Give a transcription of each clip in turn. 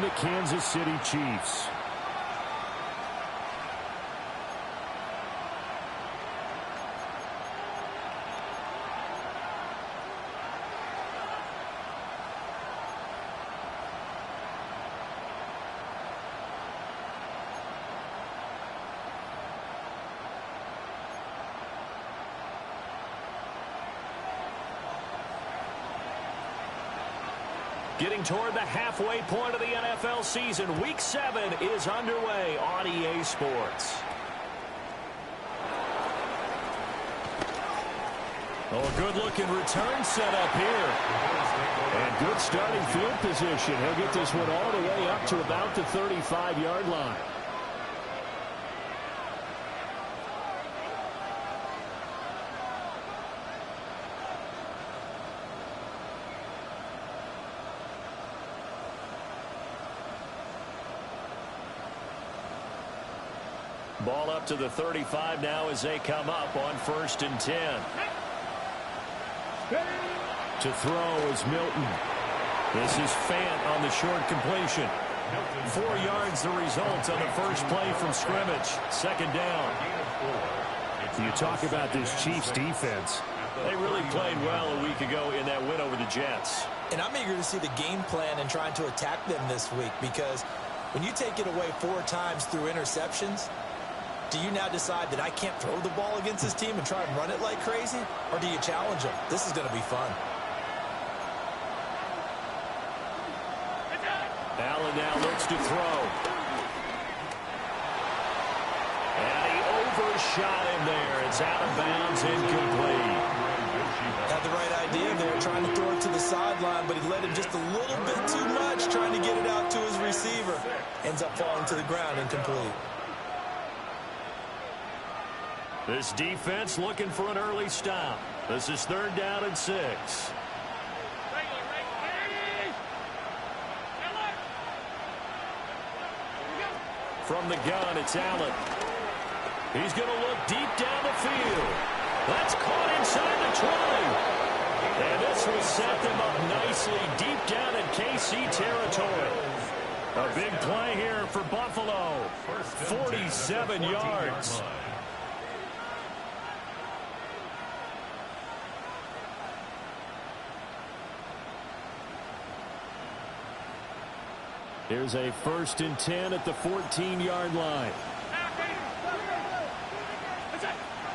the Kansas City Chiefs. Getting toward the halfway point of the NFL season, Week 7 is underway on EA Sports. Oh, a good-looking return set up here. And good starting field position. He'll get this one all the way up to about the 35-yard line. Ball up to the 35 now as they come up on 1st and 10. To throw is Milton. This is Fant on the short completion. 4 yards the result on the first play from scrimmage. 2nd down. You talk about this Chiefs defense. They really played well a week ago in that win over the Jets. And I'm eager to see the game plan and trying to attack them this week, because when you take it away 4 times through interceptions, do you now decide that I can't throw the ball against this team and try and run it like crazy? Or do you challenge them? This is going to be fun. Allen now looks to throw. And he overshot him there. It's out of bounds, incomplete. Had the right idea there, trying to throw it to the sideline, but he let him just a little bit too much, trying to get it out to his receiver. Ends up falling to the ground, incomplete. This defense looking for an early stop. This is 3rd down and 6. From the gun, it's Allen. He's going to look deep down the field. That's caught inside the 20. And this will set them up nicely deep down in KC territory. A big play here for Buffalo. 47 yards. Here's a 1st and 10 at the 14-yard line.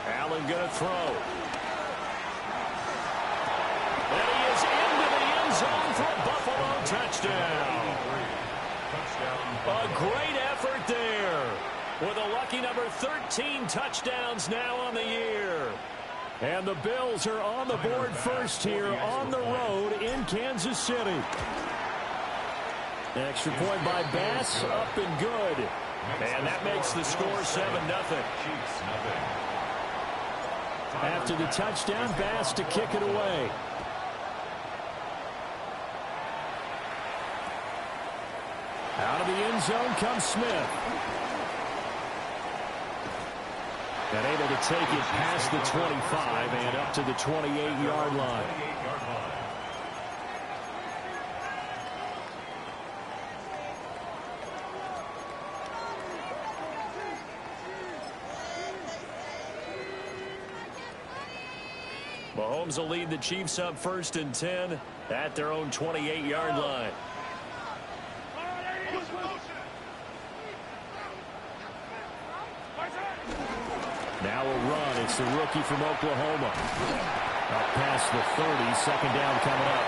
Allen going to throw. And he is into the end zone for a Buffalo touchdown. A great effort there, with a lucky number 13 touchdowns now on the year. And the Bills are on the board first here on the road in Kansas City. Extra point by Bass, up and good. And that makes the score 7-0. After the touchdown, Bass to kick it away. Out of the end zone comes Smith. And able to take it past the 25 and up to the 28-yard line. Mahomes will lead the Chiefs up 1st and 10 at their own 28-yard line. Now a run. It's the rookie from Oklahoma. Up past the 30, 2nd down coming up.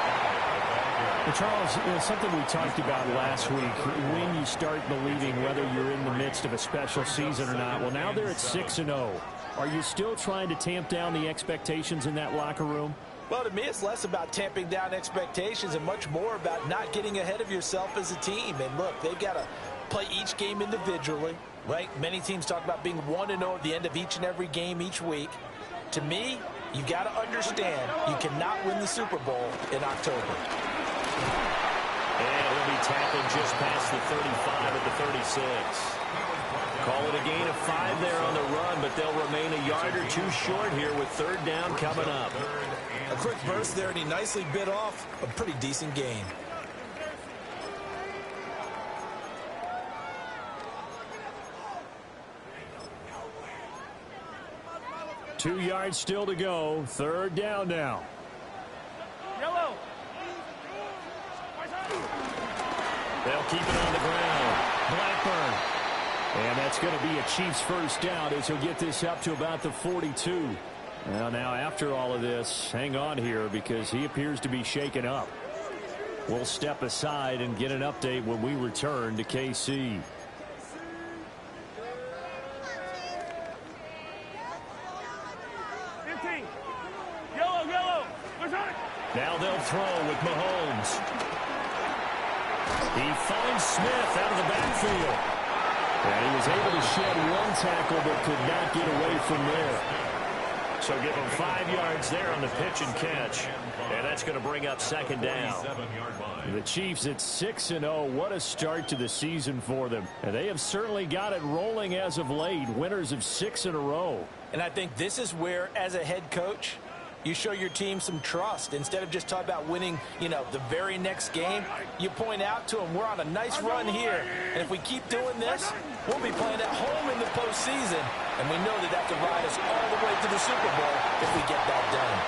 Well, Charles, something we talked about last week, when you start believing whether you're in the midst of a special season or not. Well, now they're at 6-0. Are you still trying to tamp down the expectations in that locker room? Well, to me, it's less about tamping down expectations and much more about not getting ahead of yourself as a team. And look, they've got to play each game individually, right? Many teams talk about being 1-0 at the end of each and every game each week. To me, you got to understand you cannot win the Super Bowl in October. And he'll be tackled just past the 35 at the 36. Call it a gain of 5 there on the run, but they'll remain a yard or two short here with 3rd down coming up. A quick burst there, and he nicely bit off a pretty decent gain. 2 yards still to go. 3rd down now. Yellow. They'll keep it on the ground. Blackburn. And that's going to be a Chiefs first down as he'll get this up to about the 42. Well, now after all of this, hang on here because he appears to be shaken up. We'll step aside and get an update when we return to KC. Now they'll throw with Mahomes. He finds Smith out of the backfield. And he was able to shed 1 tackle but could not get away from there. So give him 5 yards there on the pitch and catch. And that's going to bring up 2nd down. The Chiefs at 6-0. What a start to the season for them. And they have certainly got it rolling as of late. Winners of 6 in a row. And I think this is where, as a head coach, you show your team some trust. Instead of just talking about winning, the very next game, you point out to them, we're on a nice run here. And if we keep doing this, we'll be playing at home in the postseason. And we know that could ride us all the way to the Super Bowl if we get that done.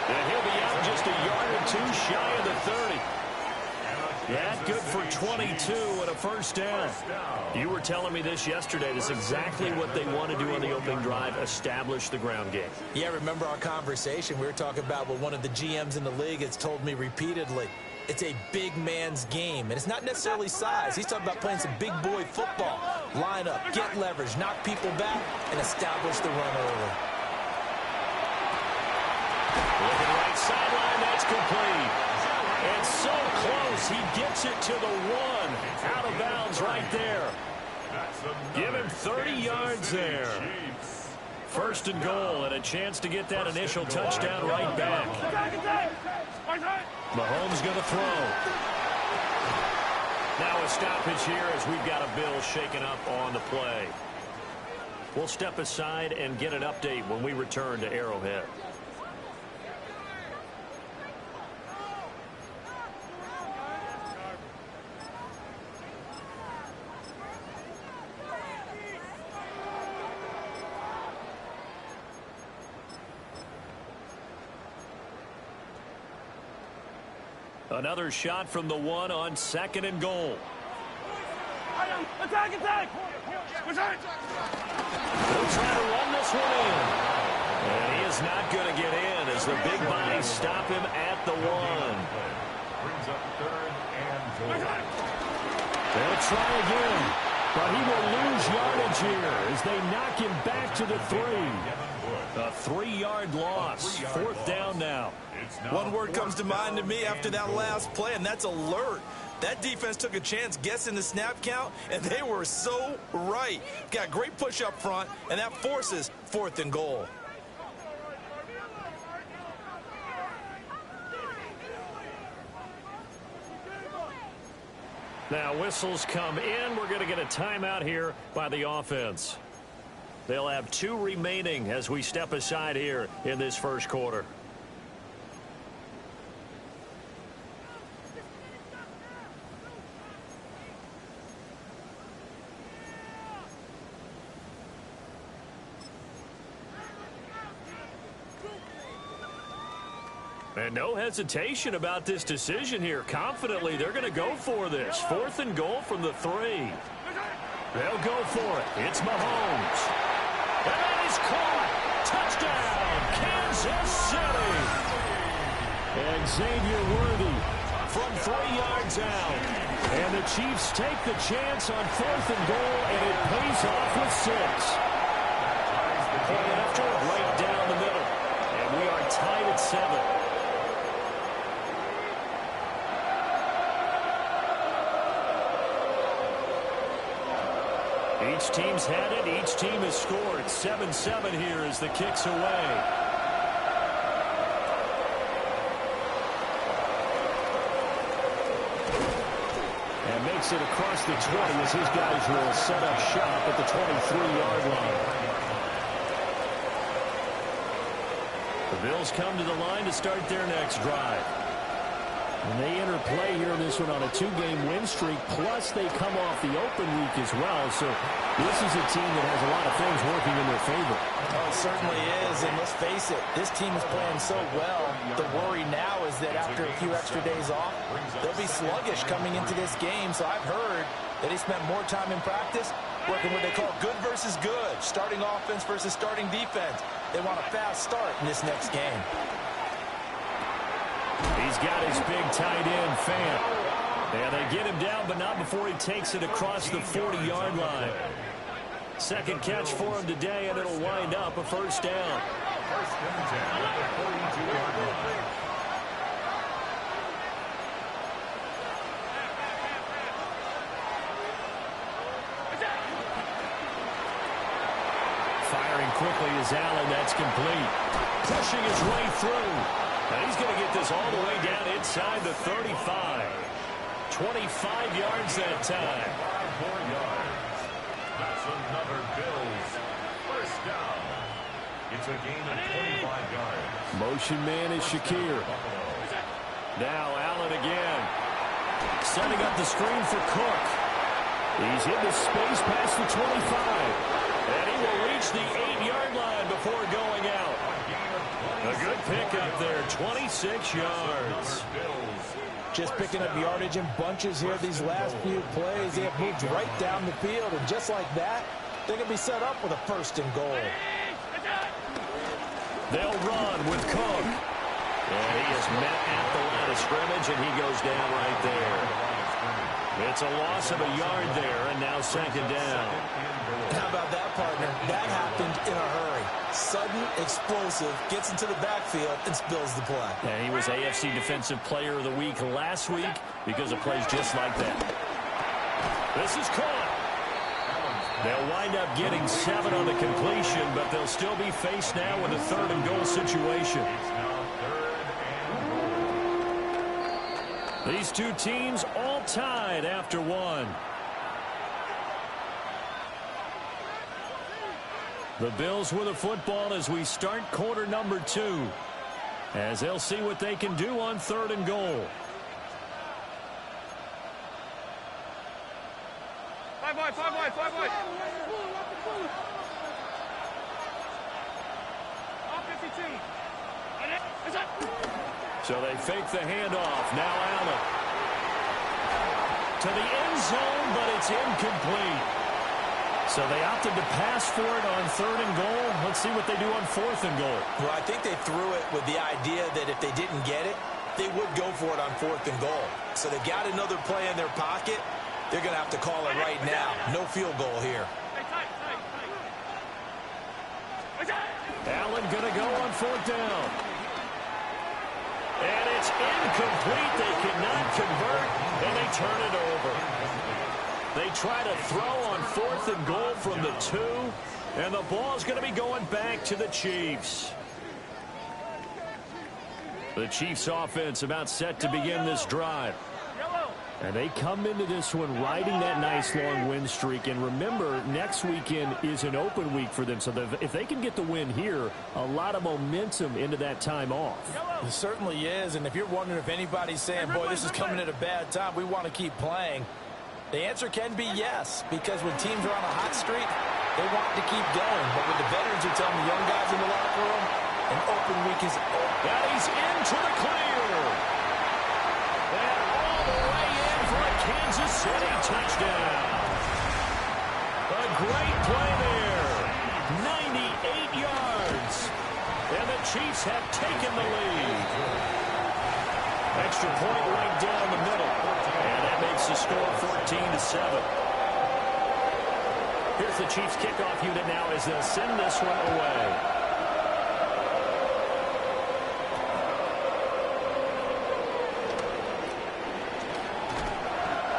And he'll be out just a yard or 2 shy of the 30. Yeah, good for 22 and a first down. You were telling me this yesterday. This is exactly what they want to do on the opening drive, establish the ground game. Yeah, remember our conversation? We were talking about what one of the GMs in the league has told me repeatedly. It's a big man's game, and it's not necessarily size. He's talking about playing some big boy football. Line up, get leverage, knock people back, and establish the run early. Looking right sideline, that's complete. And so close, he gets it to the 1. Out of bounds right there. Give him 30 yards there. 1st and goal, and a chance to get that initial touchdown right back. Mahomes going to throw. Now a stoppage here as we've got a Bill shaken up on the play. We'll step aside and get an update when we return to Arrowhead. Another shot from the 1 on 2nd and goal. Attack! They'll try to run this one in. And he is not going to get in as the big bodies stop him at the 1. Brings up 3rd and goal. They'll try again. But he will lose yardage here as they knock him back to the 3. A 3-yard loss. 4th down now. One word comes to mind to me after that last play, and that's alert. That defense took a chance guessing the snap count, and they were so right. Got great push up front, and that forces 4th and goal. Now whistles come in. We're going to get a timeout here by the offense. They'll have 2 remaining as we step aside here in this first quarter. And no hesitation about this decision here. Confidently, they're going to go for this. 4th and goal from the 3. They'll go for it. It's Mahomes. And that is caught. Touchdown, Kansas City. And Xavier Worthy from 3 yards out. And the Chiefs take the chance on 4th and goal, and it pays off with 6. And after right down the middle. And we are tied at 7. Each team's had it. Each team has scored. 7-7 here as the kick's away. And makes it across the 20 as his guys will set up shop at the 23-yard line. The Bills come to the line to start their next drive. And they interplay here in this one on a 2-game win streak, plus they come off the open week as well. So this is a team that has a lot of things working in their favor. Oh, it certainly is, and let's face it, this team is playing so well. The worry now is that after a few extra days off, they'll be sluggish coming into this game. So I've heard that he spent more time in practice working what they call good versus good, starting offense versus starting defense. They want a fast start in this next game. He's got his big tight end, Fant. Yeah, they get him down, but not before he takes it across the 40-yard line. Second catch for him today, and it'll wind up a first down. First and 10 at the 42-yard line. Firing quickly is Allen. That's complete. Pushing his way through. And he's going to get this all the way down inside the 35. 25 yards that time. 5 more yards. That's another Bills first down. It's a gain of 25 yards. Motion man is Shakir. Now Allen again. Setting up the screen for Cook. He's into space past the 25. And he will reach the 8-yard line before going out. A good pickup there, 26 yards. Just picking up yardage in bunches here these last few plays. They have moved right down the field, and just like that, they're going to be set up with a first and goal. They'll run with Cook. And he is met at the line of scrimmage, and he goes down right there. It's a loss of a yard there, and now second down. How about that, partner? That happened in a hurry. Sudden, explosive, gets into the backfield and spills the play. And he was AFC Defensive Player of the Week last week because of plays just like that. This is caught. They'll wind up getting 7 on the completion, but they'll still be faced now with a third and goal situation. These two teams all tied after one. The Bills with the football as we start quarter number 2. As they'll see what they can do on third and goal. 5 wide, 5 wide, 5 wide. Off 52. So they fake the handoff. Now Allen. To the end zone, but it's incomplete. So they opted to pass for it on third and goal. Let's see what they do on fourth and goal. Well, I think they threw it with the idea that if they didn't get it, they would go for it on fourth and goal. So they got another play in their pocket. They're going to have to call it right now. No field goal here. Allen going to go on fourth down. And it's incomplete. They cannot convert, and they turn it over. They try to throw on fourth and goal from the 2, and the ball's going to be going back to the Chiefs. The Chiefs offense about set to begin this drive. And they come into this one riding that nice long win streak. And remember, next weekend is an open week for them. So if they can get the win here, a lot of momentum into that time off. It certainly is. And if you're wondering if anybody's saying, boy, this is coming at a bad time, we want to keep playing, the answer can be yes. Because when teams are on a hot streak, they want to keep going. But with the veterans who tell the young guys in the locker room, an open week is over. And he's into the clear. And all the way in for a Kansas City touchdown. A great play there. 98 yards. And the Chiefs have taken the lead. Extra point right down the middle. And that makes the score 14-7. Here's the Chiefs kickoff unit now as they'll send this one away.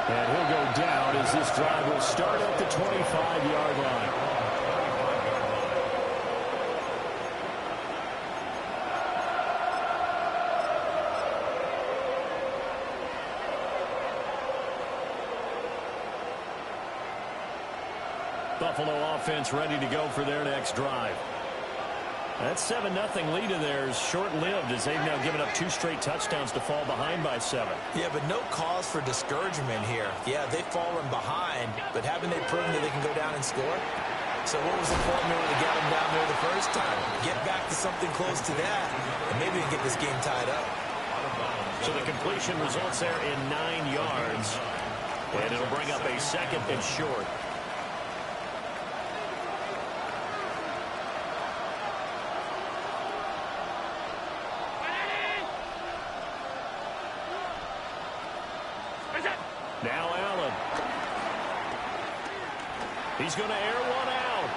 And he'll go down as this drive will start at the 25-yard line. Buffalo offense ready to go for their next drive. That 7-0 lead of theirs short-lived as they've now given up 2 straight touchdowns to fall behind by 7. Yeah, but no cause for discouragement here. Yeah, they've fallen behind, but haven't they proven that they can go down and score? So what was the formula to get them down there the first time? Get back to something close to that, and maybe we can get this game tied up. So the completion results there in 9 yards, and it'll bring up a 2nd and short. Now Allen. He's going to air one out.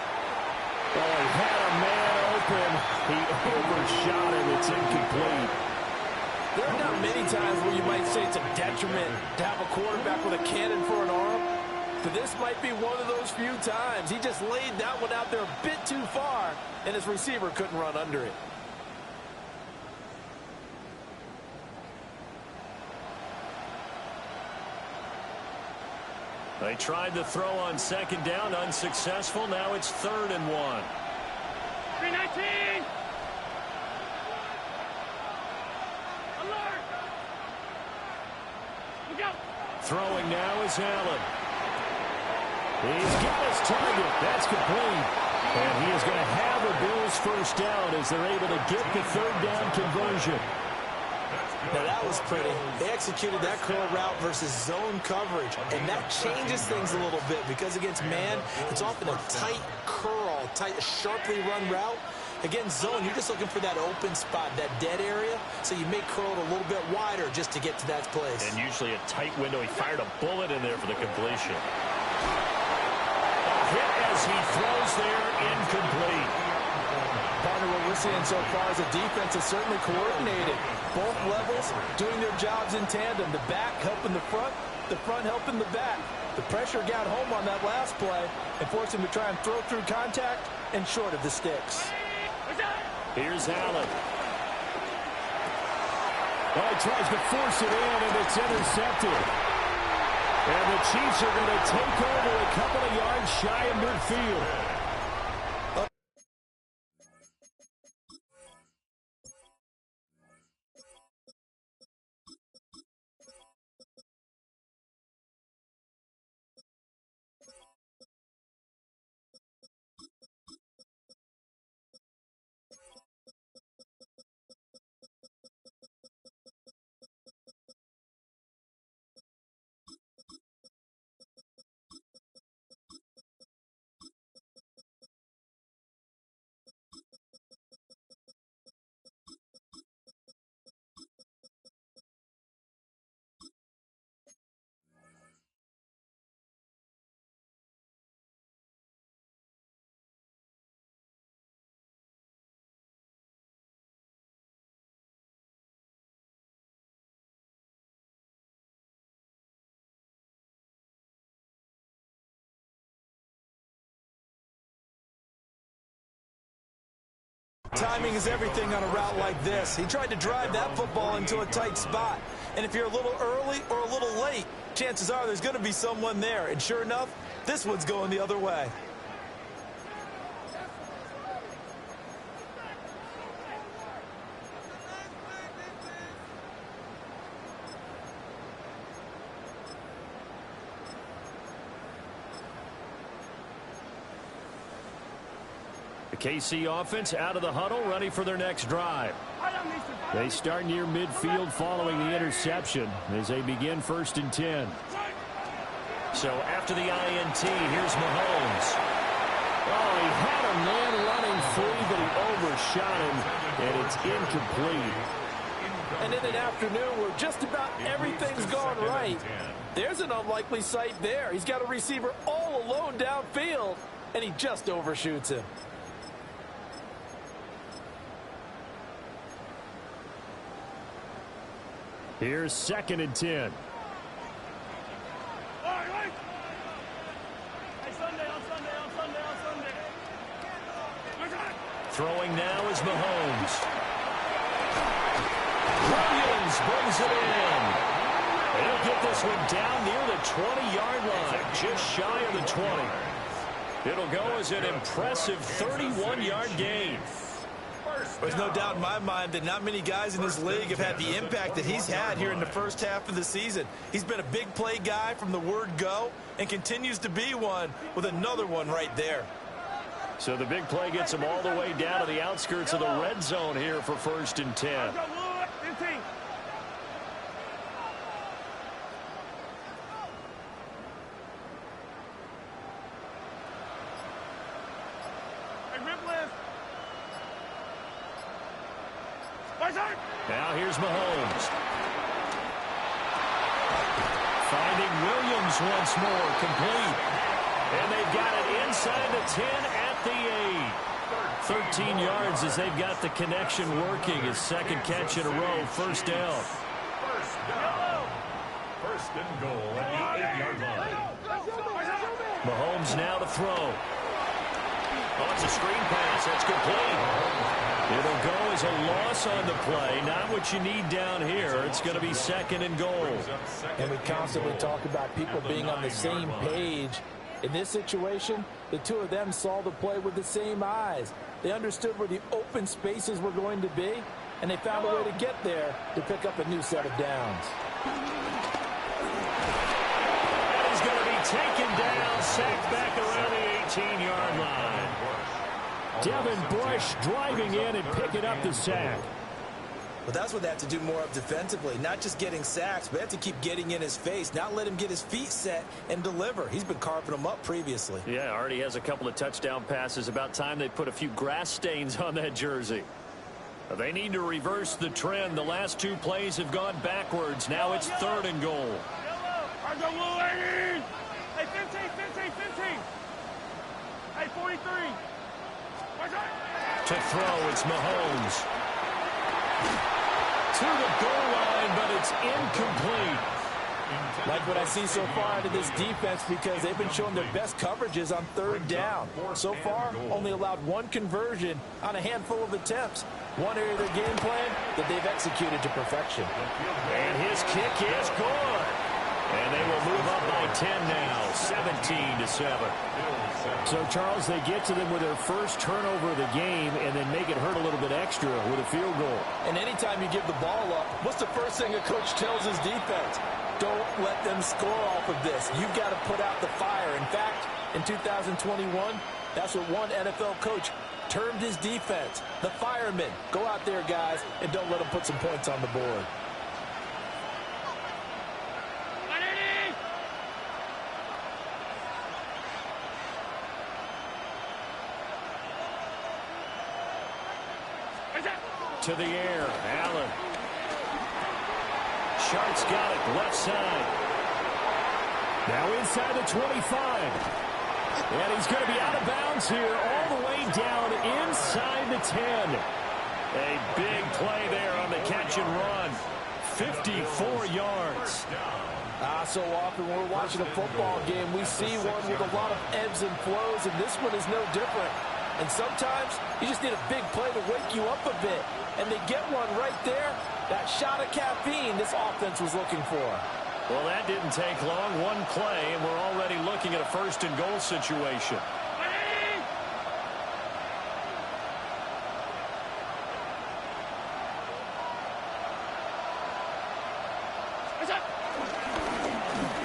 Oh, he had a man open. He overshot him. It's incomplete. There are not many times where you might say it's a detriment to have a quarterback with a cannon for an arm, but this might be one of those few times. He just laid that one out there a bit too far, and his receiver couldn't run under it. They tried to throw on 2nd down, unsuccessful. Now it's 3rd and 1. 319! Alert! Look out! Throwing now is Allen. He's got his target. That's complete. And he is going to have the Bills first down as they're able to get the 3rd down conversion. Now that was pretty. They executed that curl route versus zone coverage, and that changes things a little bit because against man, it's often a tight curl, tight, sharply run route. Against zone, you're just looking for that open spot, that dead area, so you may curl it a little bit wider just to get to that place. And usually a tight window. He fired a bullet in there for the completion. A hit as he throws there, incomplete. Partner, what we're seeing so far is the defense is certainly coordinated. Both levels doing their jobs in tandem. The back helping the front helping the back. The pressure got home on that last play and forced him to try and throw through contact and short of the sticks. Here's Allen. Oh, he tries to force it in, and it's intercepted. And the Chiefs are going to take over a couple of yards shy of midfield. Timing is everything on a route like this. He tried to drive that football into a tight spot. And if you're a little early or a little late, chances are there's going to be someone there. And sure enough, this one's going the other way. KC offense out of the huddle, ready for their next drive. They start near midfield following the interception as they begin 1st and 10. So after the INT, here's Mahomes. Oh, he had a man running free, but he overshot him, and it's incomplete. And in an afternoon where just about everything's gone right, there's an unlikely sight there. He's got a receiver all alone downfield, and he just overshoots him. Here's 2nd and 10. Throwing now is Mahomes. Williams brings it in. He'll get this one down near the 20-yard line, just shy of the 20. It'll go as an impressive 31-yard gain. There's no doubt in my mind that not many guys in this league have had the impact that he's had here in the first half of the season. He's been a big play guy from the word go and continues to be one with another one right there. So the big play gets him all the way down to the outskirts of the red zone here for 1st and 10. Now here's Mahomes. Finding Williams once more, complete. And they've got it inside the 10 at the 8. 13 yards as they've got the connection working. His second catch in a row, 1st down. First and goal at the 8-yard line. Mahomes now to throw. Oh, it's a screen pass. That's complete. It'll go as a loss on the play. Not what you need down here. It's going to be 2nd and goal. And we constantly talk about people being on the same page. In this situation, the two of them saw the play with the same eyes. They understood where the open spaces were going to be, and they found a way to get there to pick up a new set of downs. That is going to be taken down, sacked back around the 18-yard line. Devin Bush driving in and picking up the sack. Well, that's what they have to do more of defensively. Not just getting sacks, but they have to keep getting in his face. Not let him get his feet set and deliver. He's been carving them up previously. Yeah, already has a couple of touchdown passes. About time they put a few grass stains on that jersey. They need to reverse the trend. The last 2 plays have gone backwards. Now it's 3rd and goal. Hey, 15. Hey, 43. To throw, it's Mahomes. To the goal line, but it's incomplete. Like what I see so far out of this defense, because they've been showing their best coverages on 3rd down. So far, only allowed 1 conversion on a handful of attempts. One area of their game plan that they've executed to perfection. And his kick is good. And they will move up by 10 now, 17-7. So, Charles, they get to them with their first turnover of the game and then make it hurt a little bit extra with a field goal. And anytime you give the ball up, what's the first thing a coach tells his defense? Don't let them score off of this. You've got to put out the fire. In fact, in 2021, that's what one NFL coach termed his defense, the firemen. Go out there, guys, and don't let them put some points on the board. To the air, Allen. Sharp's got it, left side. Now inside the 25. And he's going to be out of bounds here, all the way down inside the 10. A big play there on the catch and run. 54 yards. So often when we're watching a football game, we see one with a lot of ebbs and flows, and this one is no different. And sometimes you just need a big play to wake you up a bit. And they get one right there. That shot of caffeine this offense was looking for. Well, that didn't take long. One play, and we're already looking at a 1st and goal situation.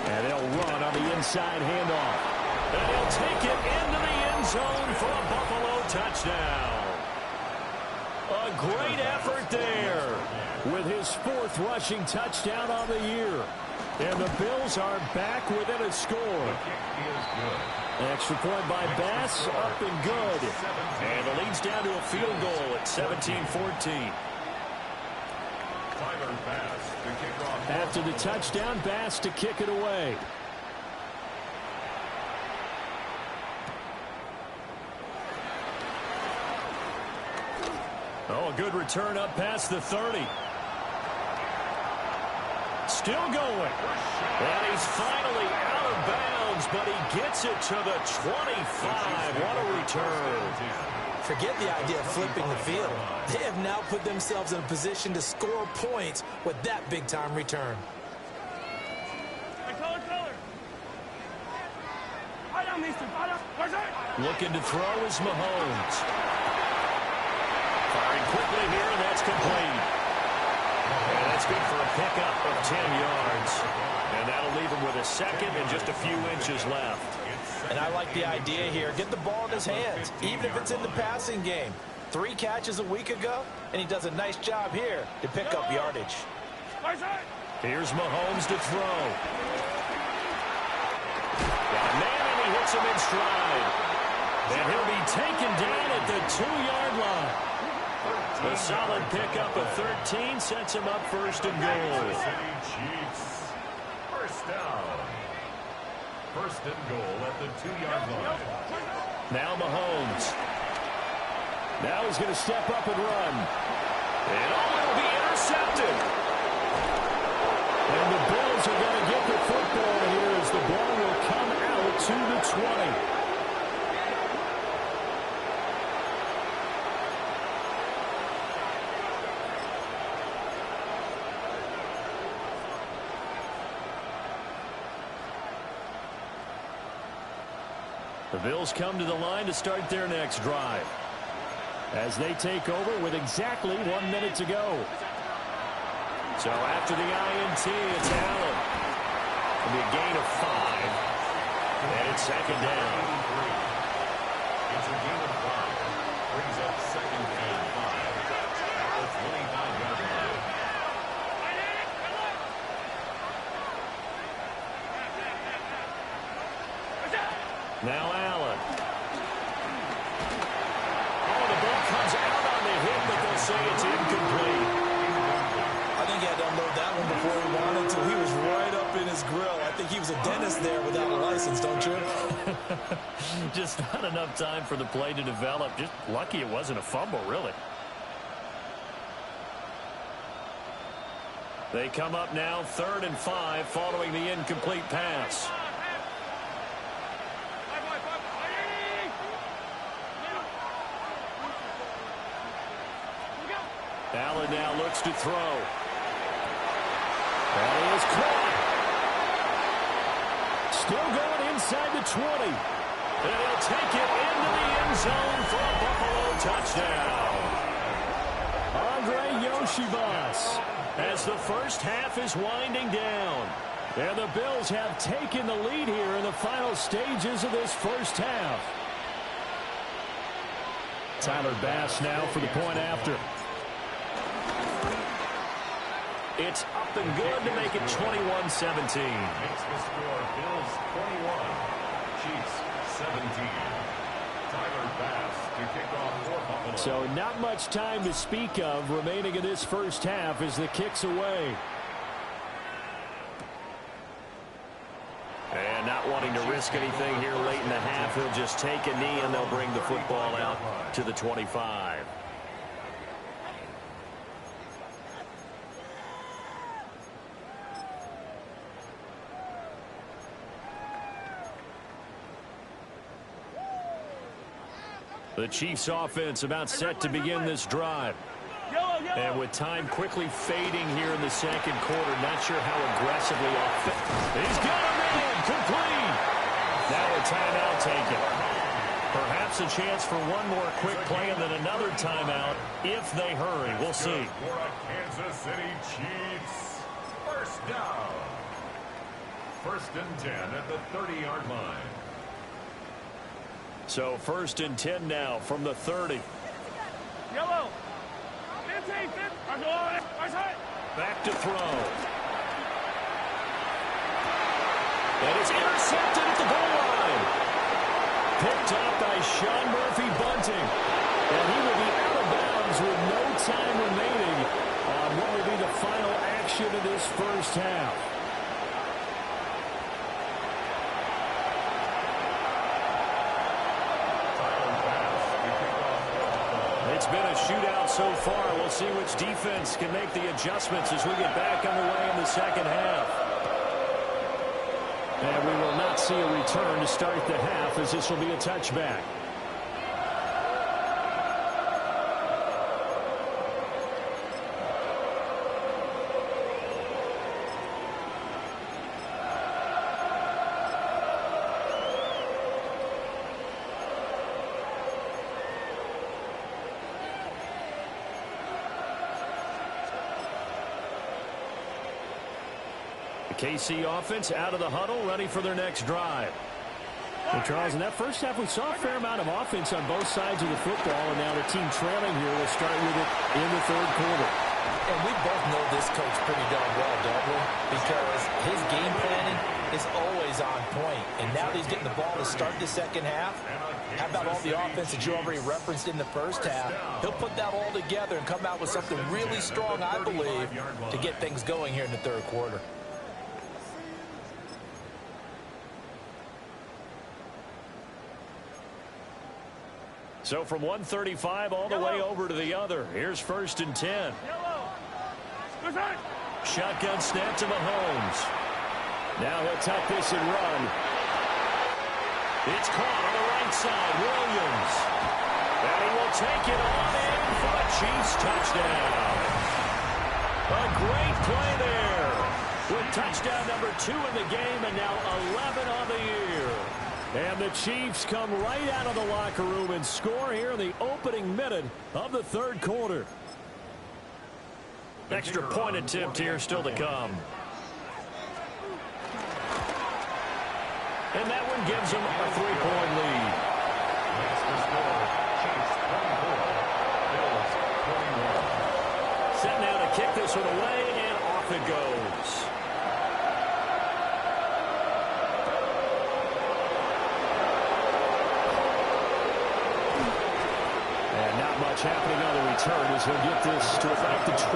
And they'll run on the inside handoff. And he'll take it into the end zone for a Buffalo touchdown. A great effort there with his 4th rushing touchdown on the year. And the Bills are back within a score. Extra point by Bass, up and good. And the lead's down to a field goal at 17-14. After the touchdown, Bass to kick it away. Oh, a good return up past the 30. Still going. And he's finally out of bounds, but he gets it to the 25. What a return. Forget the idea of flipping the field. They have now put themselves in a position to score points with that big-time return. Looking to throw is Mahomes. Firing quickly here, and that's complete. And that's good for a pickup of 10 yards. And that'll leave him with a second and just a few inches left. And I like the idea here. Get the ball in his hands, even if it's in the passing game. 3 catches a week ago, and he does a nice job here to pick up yardage. Here's Mahomes to throw. Got a man, and he hits him in stride. And he'll be taken down at the 2-yard line. A solid pickup of 13 sets him up first and goal. Chiefs. First down. First and goal at the 2-yard line. Now Mahomes. Now he's going to step up and run. And will be intercepted. And the Bills are going to get the football here as the ball will come out to the 20. The Bills come to the line to start their next drive as they take over with exactly 1 minute to go. So after the INT, it's Allen. It'll be a gain of 5. And it's second down. It's a gain of 5. Brings up second and 5. At the 25-yard line. Now Allen. Oh, the ball comes out on the hit, but they'll say it's incomplete. I think he had to unload that one before he wanted to. He was right up in his grill. I think he was a dentist there without a license, don't you? Just not enough time for the play to develop. Just lucky it wasn't a fumble, really. They come up now 3rd and 5 following the incomplete pass. Allen now looks to throw. That is caught. Still going inside the 20. And he'll take it into the end zone for a Buffalo touchdown. Andre Yoshibas as the first half is winding down. And the Bills have taken the lead here in the final stages of this first half. Tyler Bass now for the point after. It's up and good to make it 21-17. Makes the score Bills 21, Chiefs 17. Tyler Bass to kick off for Buffalo. So not much time to speak of remaining in this first half as the kick's away. And not wanting to risk anything here late in the half, he'll just take a knee and they'll bring the football out to the 25. The Chiefs offense about set to begin this drive. And with time quickly fading here in the second quarter, not sure how aggressively he's got a man complete. Now a timeout taken. Perhaps a chance for one more quick play and then another timeout if they hurry. We'll see. For a Kansas City Chiefs. First down. First and 10 at the 30-yard line. So 1st and 10 now from the 30. Yellow. Back to throw. And it's intercepted at the goal line. Picked up by Sean Murphy-Bunting. And he will be out of bounds with no time remaining on what will be the final action of this first half. It's been a shootout so far. We'll see which defense can make the adjustments as we get back underway in the second half. And we will not see a return to start the half as this will be a touchback. KC offense out of the huddle, ready for their next drive. Well, Charles, in that first half, we saw a fair amount of offense on both sides of the football, and now the team trailing here will start with it in the third quarter. And we both know this coach pretty darn well, don't we? Because his game planning is always on point. And now that he's getting the ball to start the second half, how about all the offense that you already referenced in the first half? He'll put that all together and come out with something really strong, I believe, to get things going here in the third quarter. So from 135 all the way over to the other. Here's 1st and 10. Shotgun snap to Mahomes. Now he'll tuck this and run. It's caught on the right side. Williams. And he will take it on in for a Chiefs touchdown. A great play there. With touchdown number 2 in the game and now 11 on the year. And the Chiefs come right out of the locker room and score here in the opening minute of the third quarter. Extra point attempt here still to come. And that one gives them a 3-point lead. Set now to kick this one away, and off it goes. Happening on the return as he'll get this to about the 23.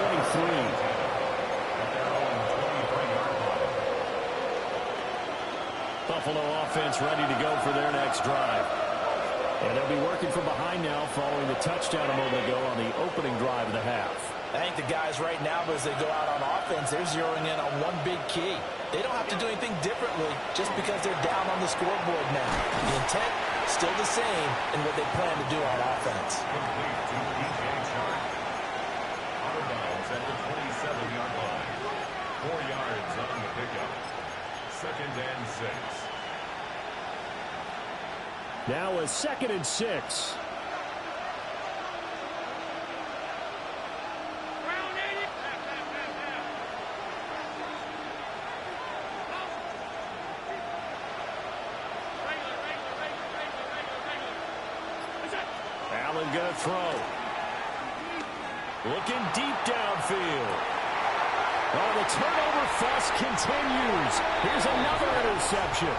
Buffalo offense ready to go for their next drive. And they'll be working from behind now following the touchdown a moment ago on the opening drive of the half. I think the guys right now, as they go out on offense, they're zeroing in on one big key. They don't have to do anything differently just because they're down on the scoreboard now. The intent still the same in what they plan to do on offense. Complete to DJ Chark. Out of bounds at the 27-yard line. 4 yards on the pickup. 2nd and 6. Now a 2nd and 6. Allen gonna throw. Looking deep downfield. Oh, the turnover fuss continues. Here's another interception.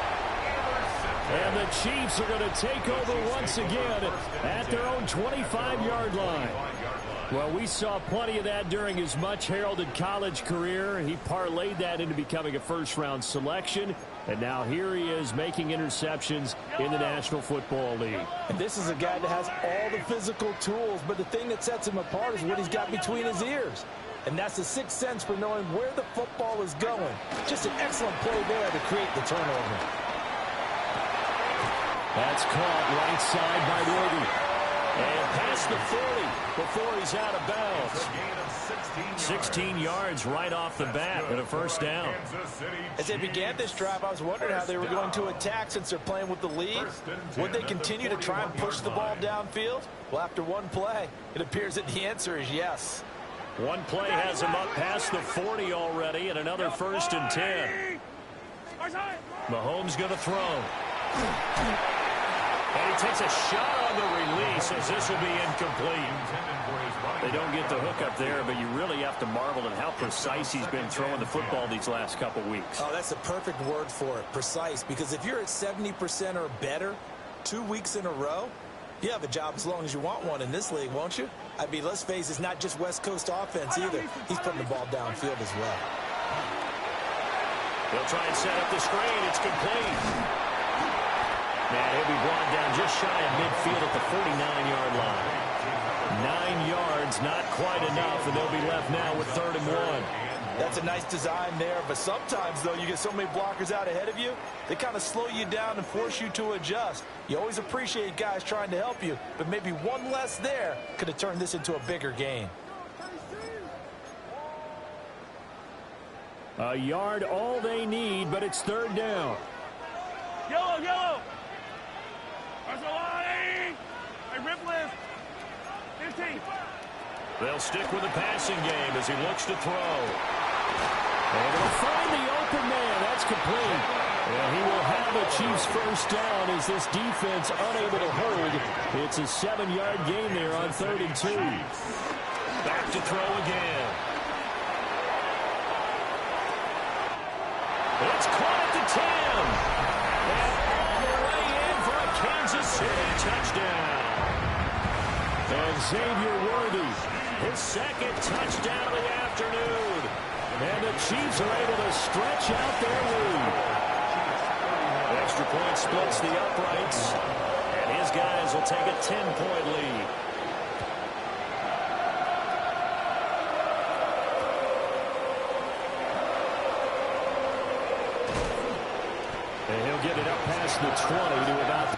And the Chiefs are going to take over once again at their own 25-yard line. Well, we saw plenty of that during his much-heralded college career. He parlayed that into becoming a first-round selection. And now here he is making interceptions in the National Football League. And this is a guy that has all the physical tools, but the thing that sets him apart is what he's got between his ears. And that's the sixth sense for knowing where the football is going. Just an excellent play there to create the turnover. That's caught right side by Morgan. And past the 40 before he's out of bounds. 16 yards right off the bat and a first down. As they began this drive, I was wondering how they were going to attack since they're playing with the lead. Would they continue to try and push the ball downfield? Well, after one play, it appears that the answer is yes. One play has him up past the 40 already, and another 1st and 10. Mahomes going to throw. And he takes a shot on the release as this will be incomplete. They don't get the hook up there, but you really have to marvel at how precise he's been throwing the football these last couple weeks. Oh, that's a perfect word for it, precise, because if you're at 70% or better 2 weeks in a row, you have a job as long as you want one in this league, won't you? I mean, let's face it, it's not just West Coast offense either. He's putting the ball downfield as well. They'll try and set up the screen. It's complete. Man, he'll be brought down just shy of midfield at the 49-yard line. 9 yards, not quite enough, and they'll be left now with 3rd and 1. That's a nice design there, but sometimes, though, you get so many blockers out ahead of you, they kind of slow you down and force you to adjust. You always appreciate guys trying to help you, but maybe one less there could have turned this into a bigger game. A yard all they need, but it's 3rd down. Yellow, yellow. Hey, rip lift. 15. They'll stick with the passing game as he looks to throw. And they'll find the open man. That's complete. And he will have the Chiefs first down as this defense unable to hold. It's a 7-yard gain there on 3rd and 2. Back to throw again. It's caught at the 10. And all the way in for a Kansas City touchdown. And Xavier Worthy, his 2nd touchdown of the afternoon. And the Chiefs are able to stretch out their lead. Extra point splits the uprights. And his guys will take a 10-point lead. And he'll get it up past the 20 to about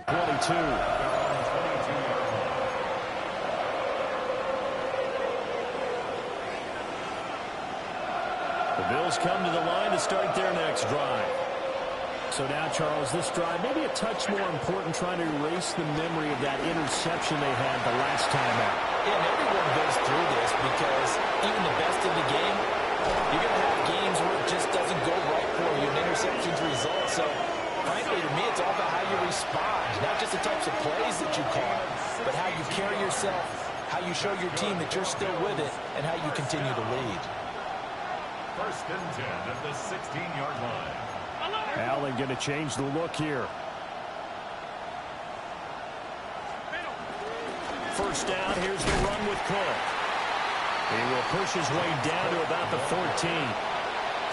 22. The Bills come to the line to start their next drive. So now, Charles, this drive maybe a touch more important, trying to erase the memory of that interception they had the last time out. Yeah, and everyone goes through this because even the best in the game, you're going to have games where it just doesn't go right for you, and interceptions result. So, frankly, to me, it's all about how you respond, not just the types of plays that you call, but how you carry yourself, how you show your team that you're still with it, and how you continue to lead. 1st and 10 at the 16-yard line. Allen going to change the look here. First down, here's the run with Cook. He will push his way down to about the 14.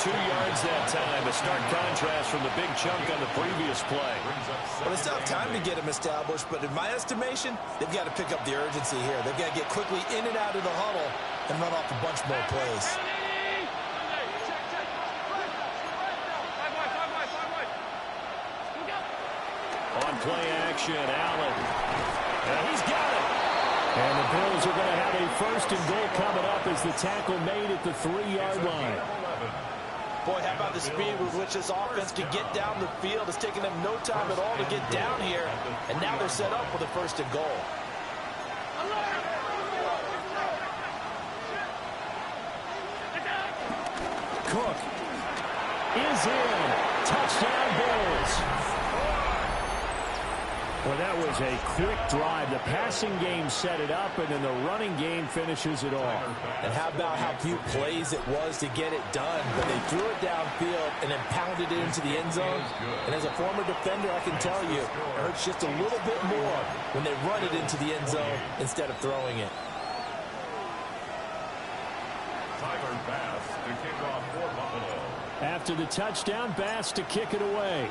2 yards that time, a stark contrast from the big chunk on the previous play. Well, it's not time to get him established, but in my estimation, they've got to pick up the urgency here. They've got to get quickly in and out of the huddle and run off a bunch more plays. On play action, Allen. And he's got it. And the Bills are going to have a 1st and goal coming up as the tackle made at the 3-yard line. Boy, how about the speed with which this offense can get down the field? It's taking them no time at all to get down here. And now they're set up with a 1st and goal. Cook is in. Touchdown, Bills. Well, that was a quick drive. The passing game set it up, and then the running game finishes it off. And how about how few plays it was to get it done? But they threw it downfield and then pounded it into the end zone. And as a former defender, I can tell you, it hurts just a little bit more when they run it into the end zone instead of throwing it. Tyler Bass to kick off for Buffalo. After the touchdown, Bass to kick it away.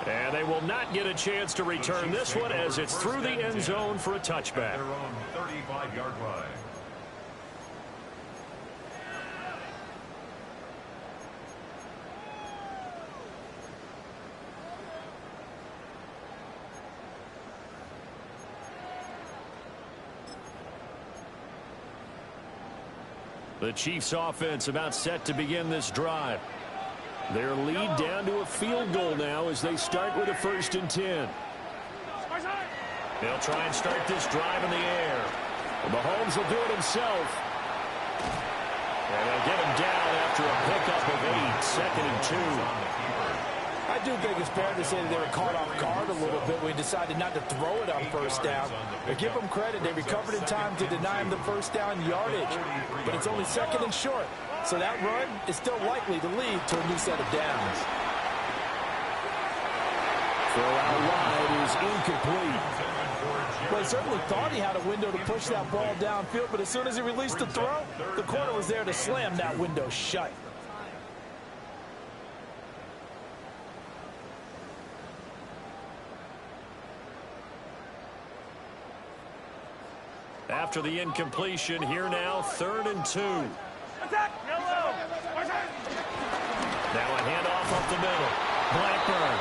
And they will not get a chance to return this one as it's through the end zone for a touchback. Their own 35-yard line. The Chiefs offense about set to begin this drive. Their lead down to a field goal now as they start with a 1st and 10. They'll try and start this drive in the air. Mahomes will do it himself. And they'll get him down after a pickup of 8, 2nd and 2. I do think it's fair to say that they were caught off guard a little bit when we decided not to throw it on 1st down. But give them credit. They recovered in time to deny him the 1st down yardage. But it's only 2nd and short. So that run is still likely to lead to a new set of downs. Throw out wide is incomplete. Well, he certainly thought he had a window to push that ball downfield, but as soon as he released the throw, the corner was there to slam that window shut. After the incompletion, here now, 3rd and 2. Attack! Yellow! Now a handoff up the middle. Blackburn.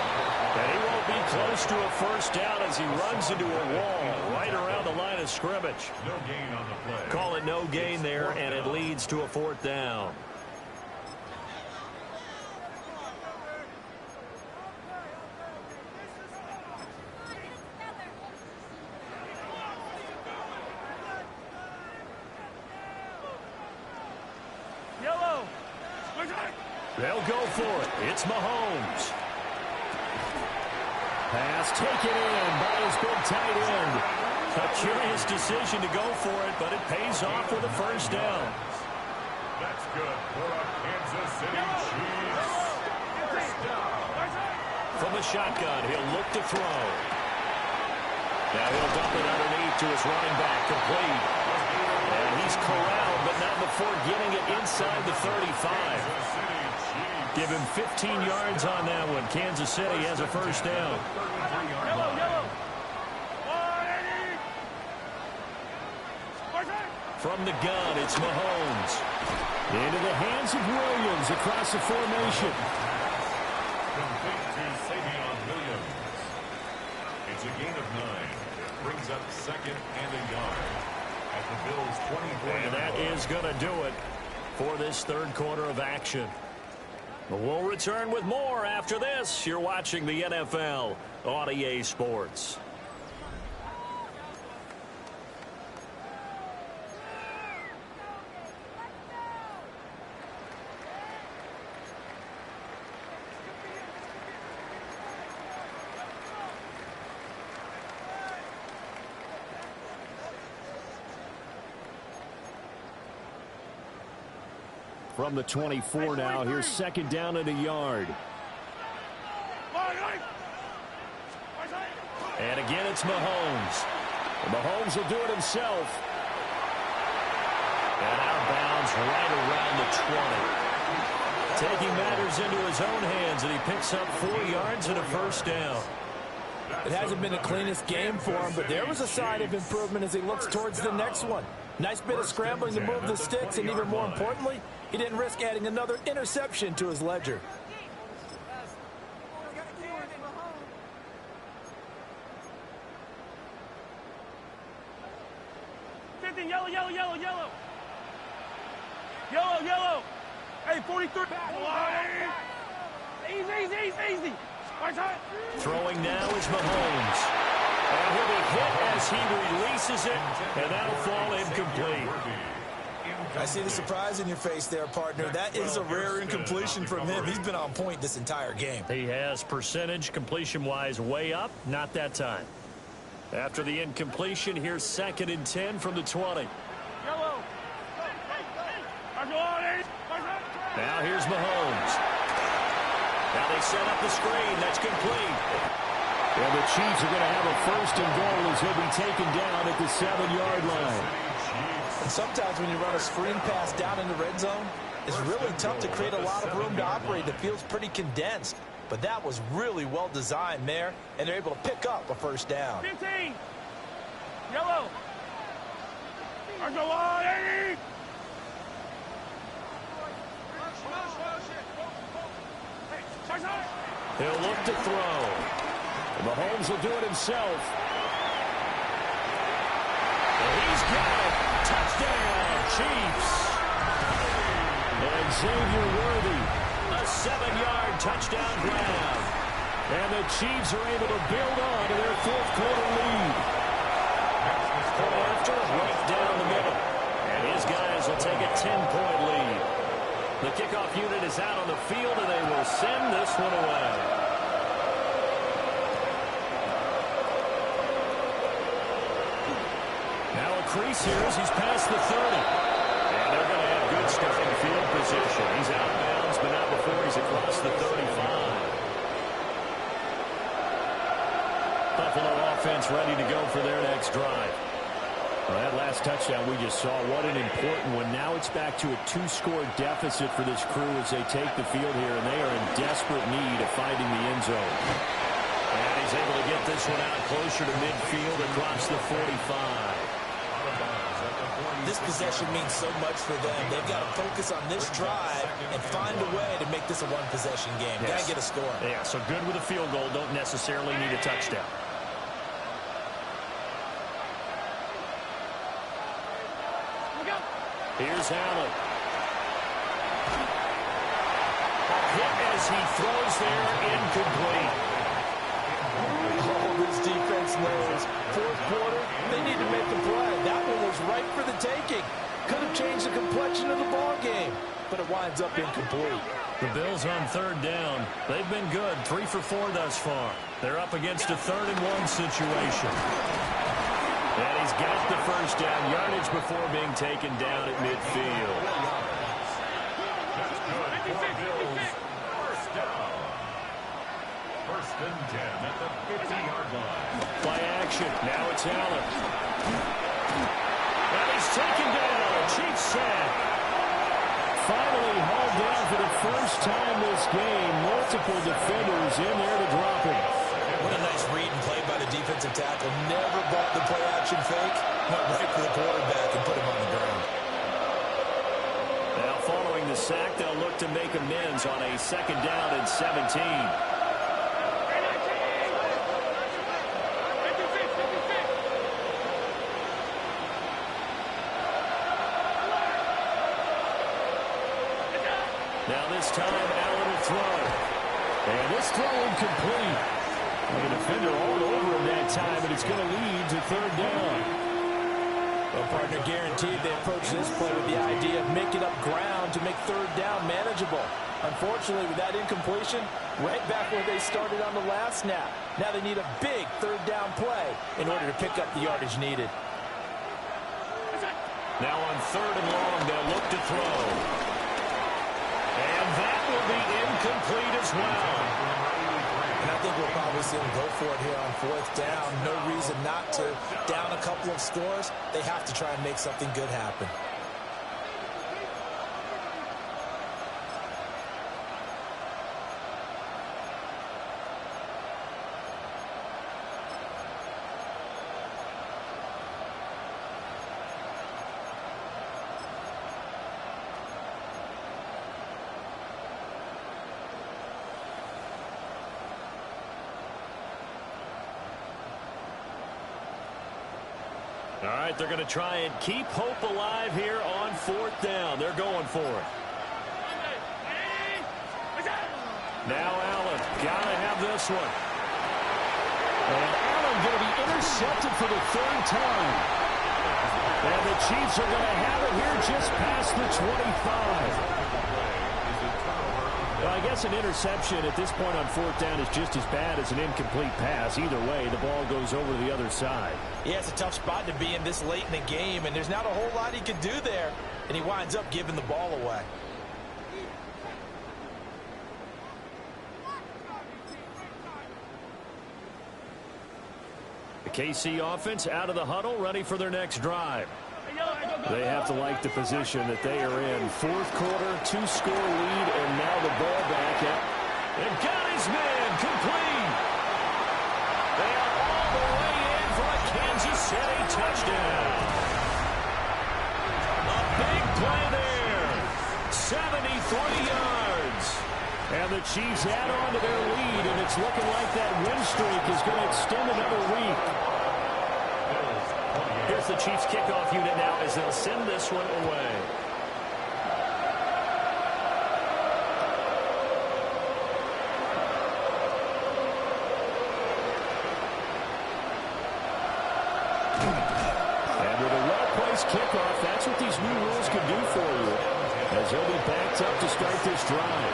And he won't be close to a first down as he runs into a wall right around the line of scrimmage. No gain on the play. Call it no gain there, and it leads to a fourth down. Yellow. They'll go for it. It's Mahomes. Pass taken in by his big tight end. A curious decision to go for it, but it pays off with a first down. That's good for a Kansas City Chiefs. First down. From the shotgun, he'll look to throw. Now he'll dump it underneath to his running back, complete. And he's corralled, but not before getting it inside the 35. Give him 15 yards on that one. Kansas City has a first down. Yellow. From the gun, it's Mahomes. Into the hands of Williams across the formation. Complete to Savion Williams. It's a gain of 9. Brings up second and a yard at the Bills' 24. And that is going to do it for this third quarter of action. We'll return with more after this. You're watching the NFL on EA Sports. From the 24 now, here's second down and a yard. And again, it's Mahomes. And Mahomes will do it himself. And out of bounds right around the 20. Taking matters into his own hands, and he picks up 4 yards and a first down. It hasn't been the cleanest game for him, but there was a sign of improvement as he looks towards the next one. Nice bit of scrambling to move the sticks, and even more importantly, he didn't risk adding another interception to his ledger. Yellow. Hey, 43. Easy. Throwing now is Mahomes. And he'll be hit as he releases it, and that'll fall incomplete. I see the surprise in your face there, partner. That is a rare incompletion from him. He's been on point this entire game. He has percentage completion-wise way up, not that time. After the incompletion, here's second and 10 from the 20. Yellow. Now here's Mahomes. Now they set up the screen. That's complete. And the Chiefs are going to have a first and goal as he'll be taken down at the 7-yard line. And sometimes when you run a screen pass down in the red zone, it's really tough to create a lot of room to operate. The field's pretty condensed. But that was really well designed there, and they're able to pick up a first down. 15. Yellow. He'll look to throw. Mahomes will do it himself. And he's got it. Touchdown, Chiefs. And Xavier Worthy, a 7-yard touchdown grab. And the Chiefs are able to build on to their fourth quarter lead. After right down the middle. And his guys will take a 10-point lead. The kickoff unit is out on the field, and they will send this one away. Now a crease here as he's past the 30. And they're going to have good starting field position. He's out of bounds, but not before he's across the 35. Buffalo offense ready to go for their next drive. Well, that last touchdown we just saw, what an important one. Now it's back to a 2-score deficit for this crew as they take the field here, and they are in desperate need of finding the end zone. And he's able to get this one out closer to midfield across the 45. Out of bounds at the This possession means so much for them. They've got to focus on this drive and find a way to make this a one-possession game. Yes. Got to get a score. Yeah, so good with a field goal. Don't necessarily need a touchdown. Here's Allen. Hit as he throws there, incomplete. Oh, this defense knows. Fourth quarter, they need to make the play. That one was right for the taking. Could have changed the complexion of the ball game, but it winds up incomplete. The Bills on third down. They've been good, 3 for 4 thus far. They're up against a 3rd-and-1 situation. And he's got the first down, yardage before being taken down at midfield. First down. 1st and 10 at the 50-yard line. Play action. Now it's Allen. And he's taken down. Chiefs sack. Finally hauled down for the first time this game. Multiple defenders in there to drop him. What a nice read and play by the defensive tackle. Never bought the play-action fake. Went right for the quarterback and put him on the ground. Now following the sack, they'll look to make amends on a 2nd down and 17. Now this time, Allen will throw. And this throw incomplete. The defender all over him that time, and it's going to lead to 3rd down. Well, partner, guaranteed they approach this play with the idea of making up ground to make 3rd down manageable. Unfortunately, with that incompletion, right back where they started on the last snap. Now they need a big 3rd down play in order to pick up the yardage needed. Now on 3rd and long, they'll look to throw. And that will be incomplete as well. And I think we'll probably see them go for it here on 4th down. No reason not to. Down a couple of scores, they have to try and make something good happen. All right, they're going to try and keep hope alive here on 4th down. They're going for it. Now Allen, got to have this one. And Allen going to be intercepted for the 3rd time. And the Chiefs are going to have it here just past the 25. Well, I guess an interception at this point on 4th down is just as bad as an incomplete pass. Either way, the ball goes over to the other side. Yeah, it's a tough spot to be in this late in the game, and there's not a whole lot he can do there, and he winds up giving the ball away. The KC offense out of the huddle, ready for their next drive. They have to like the position that they are in. 4th quarter, 2-score lead, and now the ball back up. And got his man complete. They are all the way in for a Kansas City touchdown. A big play there. 73 yards. And the Chiefs add on to their lead, and it's looking like that win streak is going to extend another week. Here's the Chiefs kickoff unit now as they'll send this one away. And with a well-placed kickoff, that's what these new rules can do for you, as they'll be backed up to start this drive.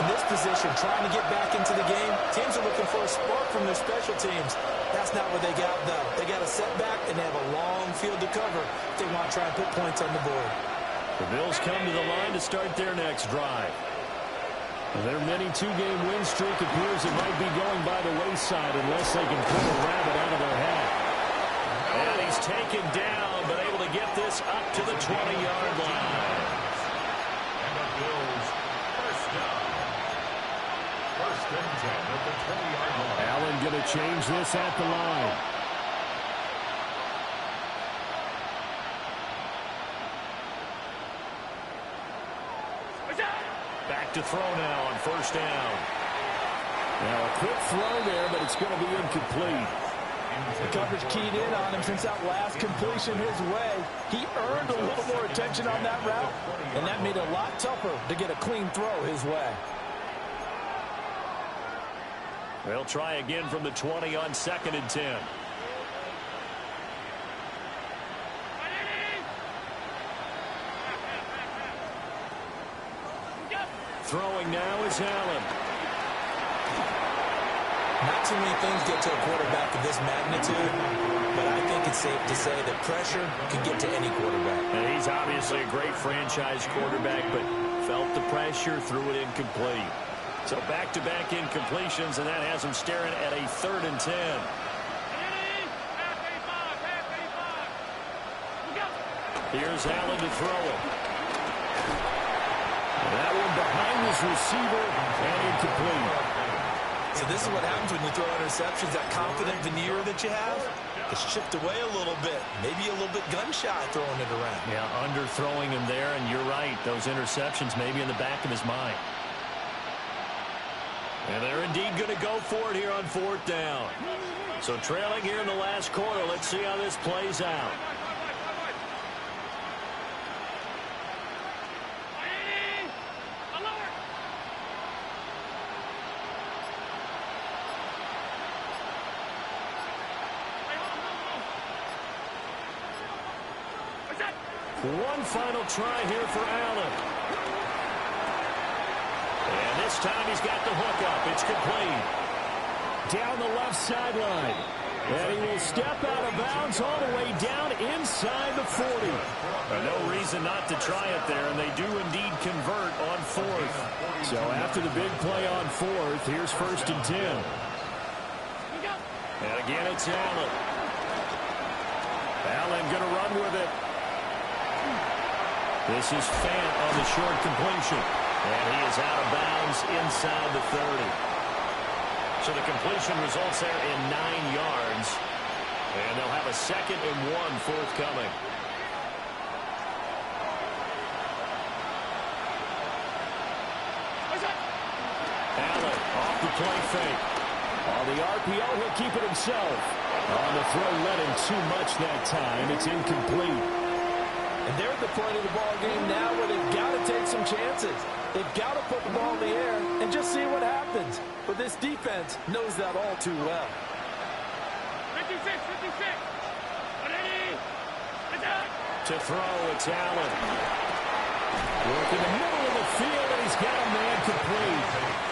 In this position, trying to get back into the game, teams are looking for a spark from their special teams. That's not what they got, though. They got a setback, and they have a long field to cover if they want to try and put points on the board. The Bills come to the line to start their next drive. Their mini 2-game win streak appears it might be going by the wayside unless they can pull a rabbit out of their hat. And he's taken down, but able to get this up to the 20-yard line. And the Bills first down. 1st and 10 at the 20-yard line. Allen going to change this at the line. back to throw now on first down. Now a quick throw there, but it's going to be incomplete. The coverage keyed in on him since that last completion his way. He earned a little more attention on that route, and that made it a lot tougher to get a clean throw his way. They'll try again from the 20 on 2nd and 10. Throwing now is Allen. Not too many things get to a quarterback of this magnitude, but I think it's safe to say that pressure can get to any quarterback. And he's obviously a great franchise quarterback, but felt the pressure, threw it incomplete. So back-to-back incompletions, and that has him staring at a 3rd and 10. Here's Allen to throw it. That one behind his receiver and incomplete. So this is what happens when you throw interceptions. That confident veneer that you have is chipped away a little bit. Maybe a little bit gun-shy throwing it around. Yeah, underthrowing him there, and you're right. Those interceptions maybe in the back of his mind. And they're indeed going to go for it here on 4th down. So trailing here in the last quarter. Let's see how this plays out. One final try here for Allen. And this time he's got the hook up. It's complete. Down the left sideline. And he will step out of bounds all the way down inside the 40. No reason not to try it there, and they do indeed convert on 4th. So after the big play on 4th, here's 1st and 10. And again, it's Allen. Allen going to run with it. This is Fant on the short completion. And he is out of bounds inside the 30. So the completion results there in 9 yards. And they'll have a 2nd and 1 forthcoming. Allen off the play fake. On the RPO, he'll keep it himself. On the throw, let him too much that time. It's incomplete. And they're at the point of the ball game now where they've got to take some chances. They've got to put the ball in the air and just see what happens. But this defense knows that all too well. 56, 56. To throw, it's Allen. Work in the middle of the field, and he's got a man complete.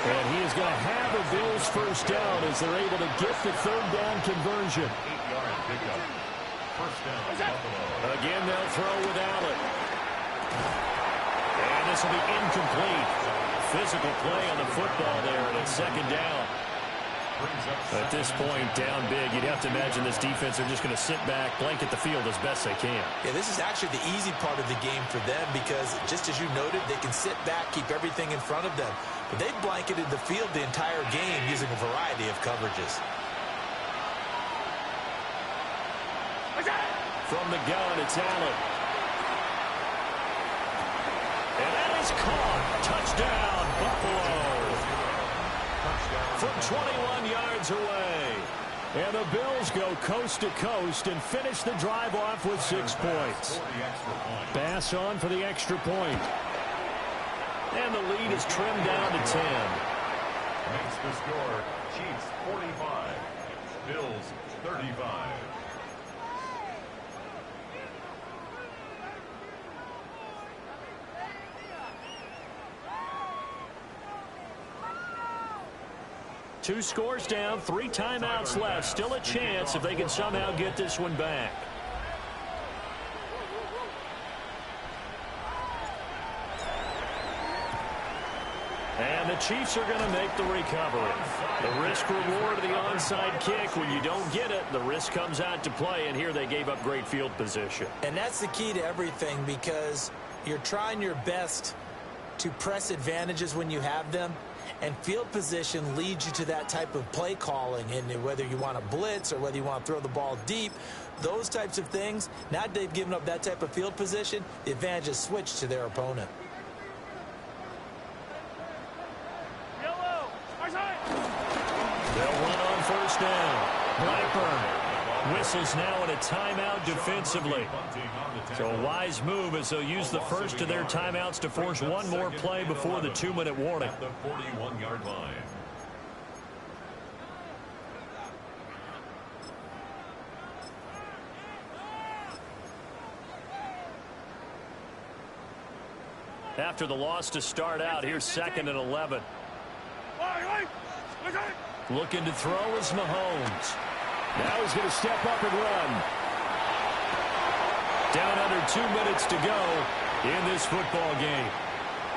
And he is going to have the Bills first down as they're able to get the 3rd down conversion. 8-yard pickup. First down, Buffalo. Again, they'll throw with Allen. And this will be incomplete. Physical play on the football there, and it's 2nd down. At this point, down big, you'd have to imagine this defense are just going to sit back, blanket the field as best they can. Yeah, this is actually the easy part of the game for them because, just as you noted, they can sit back, keep everything in front of them. But they've blanketed the field the entire game using a variety of coverages. From the gun, it's Allen. And that is caught. Touchdown, Buffalo. From 21 yards away. And the Bills go coast to coast and finish the drive off with 6 points. Bass on for the extra point. And the lead is trimmed down to 10. Makes the score Chiefs 45, Bills 35. Two scores down, 3 timeouts left. Still a chance if they can somehow get this one back. And the Chiefs are going to make the recovery. The risk-reward of the onside kick. When you don't get it, the risk comes out to play, and here they gave up great field position. And that's the key to everything because you're trying your best to press advantages when you have them. And field position leads you to that type of play calling. And whether you want to blitz or whether you want to throw the ball deep, those types of things, now that they've given up that type of field position, the advantage is switched to their opponent. Blackburn whistles now in a timeout defensively. So a wise move as they'll use the first of their timeouts to force one more play before the 2-minute warning. At the 41-yard line. After the loss to start out, here's 2nd and 11. Looking to throw is Mahomes. Now he's going to step up and run. Down under 2 minutes to go in this football game.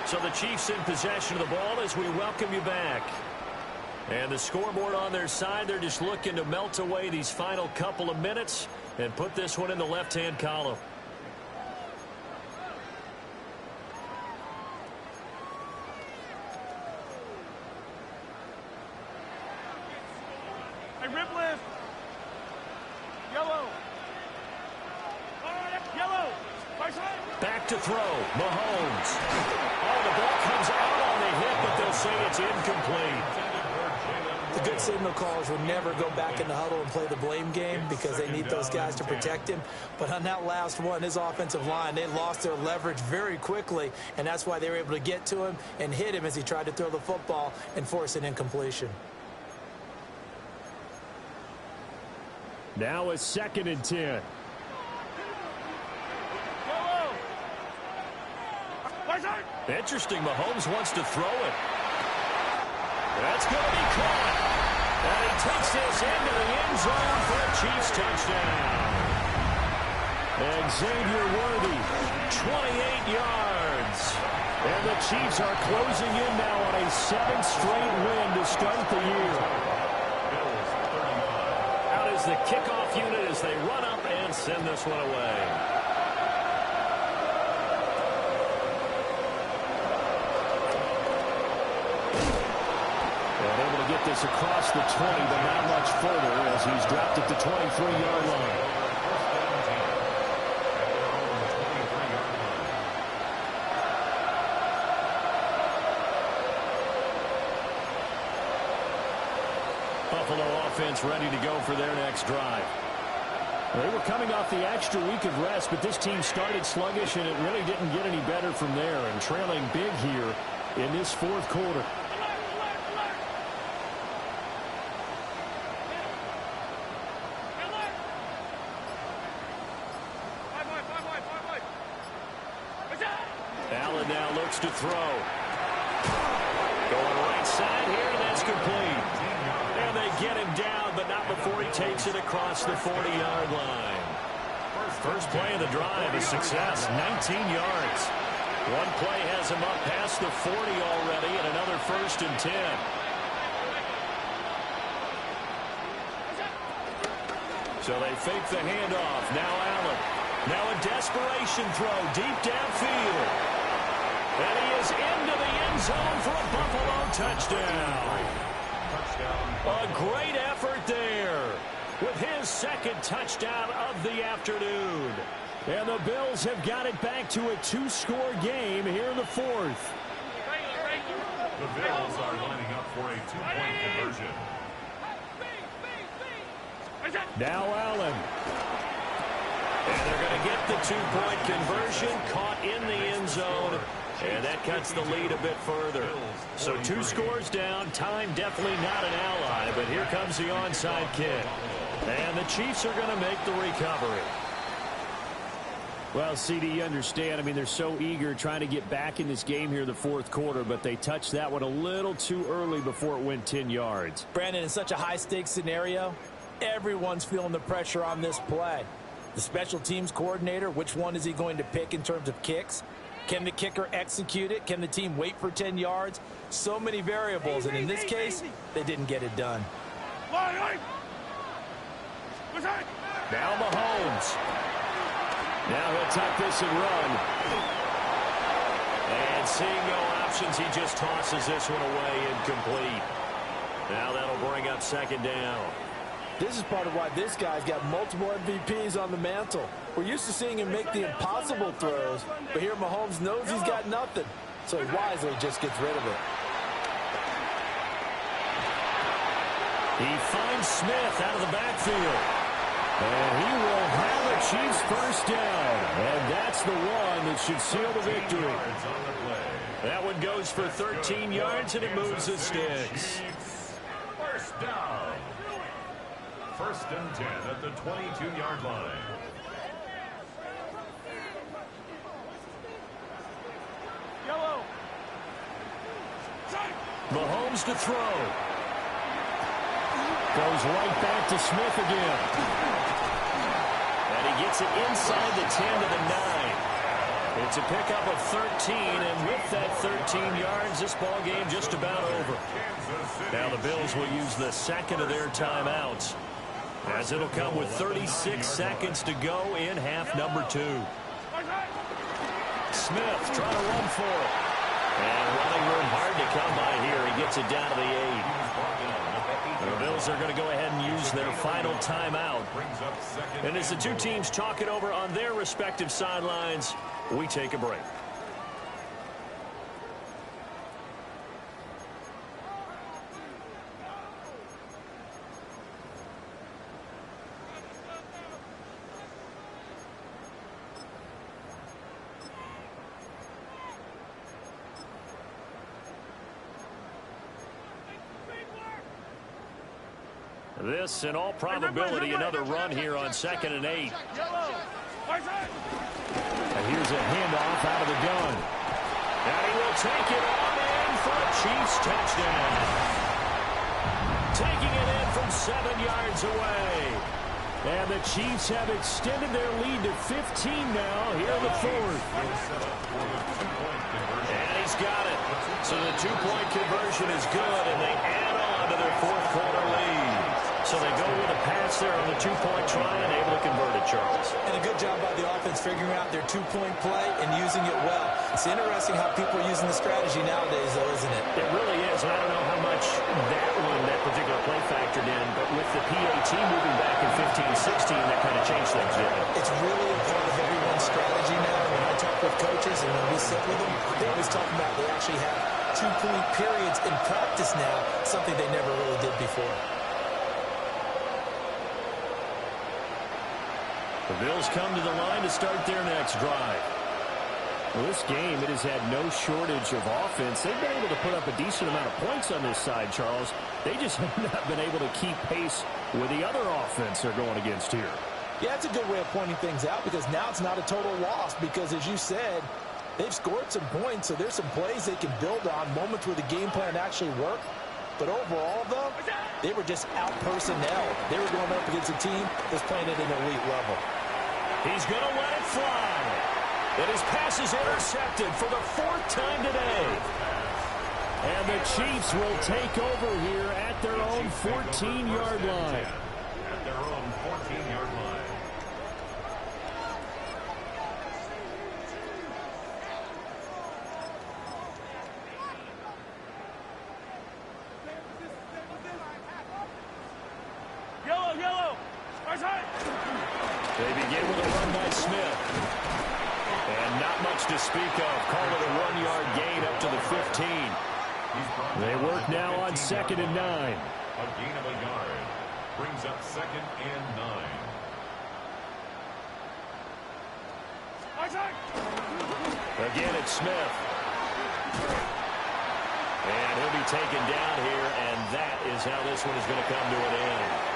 So the Chiefs in possession of the ball as we welcome you back. And the scoreboard on their side, they're just looking to melt away these final couple of minutes and put this one in the left-hand column. Hey, rip lift. Yellow. Yellow. Back to throw. Mahomes. Oh, the ball comes out on the hit, but they'll say it's incomplete. The good signal callers will never go back in the huddle and play the blame game because they need those guys to protect him. But on that last one, his offensive line, they lost their leverage very quickly, and that's why they were able to get to him and hit him as he tried to throw the football and force an incompletion. Now a 2nd and 10. Interesting. Mahomes wants to throw it. That's going to be caught. And he takes this into the end zone for a Chiefs touchdown. And Xavier Worthy, 28 yards. And the Chiefs are closing in now on a 7th straight win to start the year. Out is the kickoff unit as they run up and send this one away. Get this across the 20, but not much further as he's dropped at the 23-yard line. Buffalo offense ready to go for their next drive. They were coming off the extra week of rest, but this team started sluggish, and it really didn't get any better from there, and trailing big here in this 4th quarter. Allen now looks to throw. Going right side here, and that's complete. And they get him down, but not before he takes it across the 40-yard line. First play of the drive, a success, 19 yards. One play has him up past the 40 already, and another 1st and 10. So they fake the handoff. Now Allen. Now a desperation throw deep downfield. And he is into the end zone for a Buffalo touchdown. A great effort there with his 2nd touchdown of the afternoon. And the Bills have got it back to a 2-score game here in the 4th. The Bills are lining up for a 2-point conversion. Now Allen. And they're going to get the 2-point conversion, caught in the end zone. And that cuts the lead a bit further. So 2 scores down. Time definitely not an ally, but here comes the onside kick. And the Chiefs are going to make the recovery. Well, CD, you understand. I mean, they're so eager trying to get back in this game here in the 4th quarter, but they touched that one a little too early before it went 10 yards. Brandon, in such a high-stakes scenario, everyone's feeling the pressure on this play. The special teams coordinator, which one is he going to pick in terms of kicks? Can the kicker execute it? Can the team wait for 10 yards? So many variables, and in this case, they didn't get it done. Now Mahomes. Now he'll tuck this and run. And seeing no options, he just tosses this one away incomplete. Now that'll bring up 2nd down. This is part of why this guy's got multiple MVPs on the mantle. We're used to seeing him make the impossible throws, but here Mahomes knows he's got nothing, so he wisely just gets rid of it. He finds Smith out of the backfield. And he will have a Chiefs first down. And that's the one that should seal the victory. That one goes for 13 yards, and it moves the sticks. First down. First and 10 at the 22-yard line. Yellow. Mahomes to throw. Goes right back to Smith again. And he gets it inside the 10 to the 9. It's a pickup of 13, and with that 13 yards, this ball game just about over. Now the Bills will use the second of their timeouts, as it'll come with 36 seconds to go in half number 2. Smith trying to run for it. And running room hard to come by here. He gets it down to the 8. The Bills are going to go ahead and use their final timeout. And as the two teams talk it over on their respective sidelines, we take a break. This, in all probability, another run here on 2nd and 8. And here's a handoff out of the gun. And he will take it on in for a Chiefs touchdown. Taking it in from 7 yards away. And the Chiefs have extended their lead to 15 now here in the 4th. And he's got it. So the two-point conversion is good, and they add on to their 4th quarter lead. So they go with a pass there on the two-point try and able to convert it, Charles. And a good job by the offense figuring out their two-point play and using it well. It's interesting how people are using the strategy nowadays, though, isn't it? It really is. And I don't know how much that particular play factored in, but with the PAT moving back in 15-16, that kind of changed things, didn't it? It's really a part of everyone's strategy now. When I talk with coaches and when we sit with them, they always talk about they actually have two-point periods in practice now, something they never really did before. The Bills come to the line to start their next drive. Well, this game, it has had no shortage of offense. They've been able to put up a decent amount of points on this side, Charles. They just have not been able to keep pace with the other offense they're going against here. Yeah, it's a good way of pointing things out because now it's not a total loss because, as you said, they've scored some points, so there's some plays they can build on, moments where the game plan actually worked. But overall, though, they were just out-personnel. They were going up against a team that's playing at an elite level. He's going to let it fly. And his pass is intercepted for the 4th time today. And the Chiefs will take over here at their own 14-yard line. At their own 14-yard line. Yellow. They begin with a run by Smith. And not much to speak of. Call it a 1-yard gain up to the 15. They work now on 2nd and 9. A gain of a yard. Brings up 2nd and 9. Again, it's Smith. And he'll be taken down here, and that is how this one is going to come to an end.